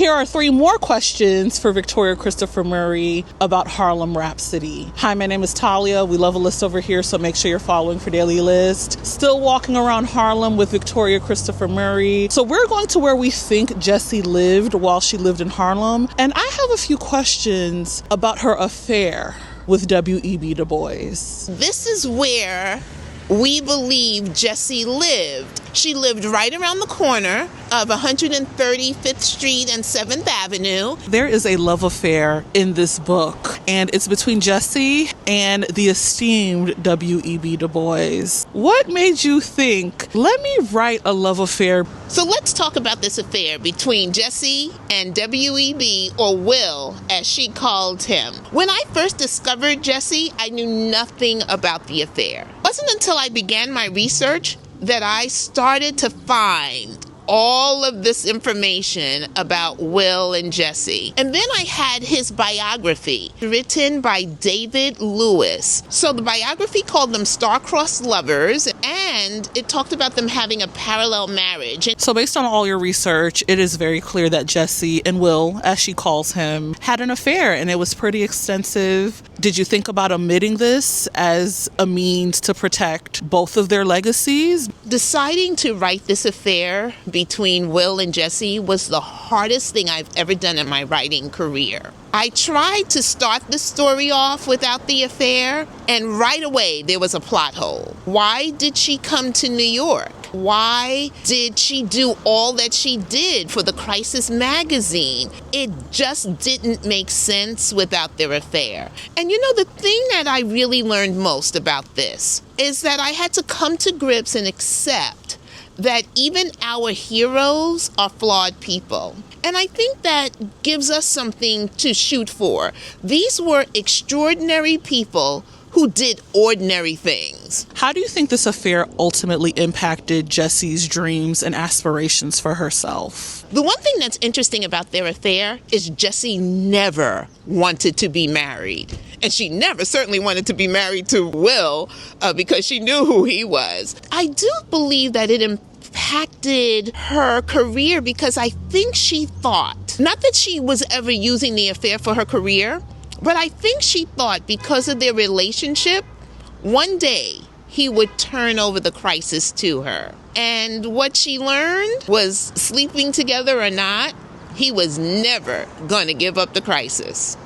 Here are 3 more questions for Victoria Christopher Murray about Harlem Rhapsody. Hi, my name is Talia. We love a list over here, so make sure you're following for Daily List. Still walking around Harlem with Victoria Christopher Murray. So we're going to where we think Jessie lived while she lived in Harlem. And I have a few questions about her affair with W.E.B. Du Bois. This is where we believe Jessie lived. She lived right around the corner of 135th Street and 7th Avenue. There is a love affair in this book, and it's between Jessie and the esteemed W.E.B. Du Bois. What made you think, let me write a love affair? So let's talk about this affair between Jessie and W.E.B., or Will, as she called him. When I first discovered Jessie, I knew nothing about the affair. It wasn't until I began my research that I started to find all of this information about Will and Jessie. And then I had his biography written by David Lewis. So the biography called them star-crossed lovers, and it talked about them having a parallel marriage. So based on all your research, it is very clear that Jessie and Will, as she calls him, had an affair, and it was pretty extensive. Did you think about omitting this as a means to protect both of their legacies? Deciding to write this affair between Will and Jessie was the hardest thing I've ever done in my writing career. I tried to start the story off without the affair, and right away there was a plot hole. Why did she come to New York? Why did she do all that she did for the Crisis magazine? It just didn't make sense without their affair. And you know, the thing that I really learned most about this is that I had to come to grips and accept that even our heroes are flawed people. And I think that gives us something to shoot for. These were extraordinary people who did ordinary things. How do you think this affair ultimately impacted Jessie's dreams and aspirations for herself? The one thing that's interesting about their affair is Jessie never wanted to be married. And she never certainly wanted to be married to Will because she knew who he was. I do believe that it impacted her career because I think she thought, not that she was ever using the affair for her career, but I think she thought because of their relationship, one day he would turn over the crisis to her. And what she learned was, sleeping together or not, he was never going to give up the crisis.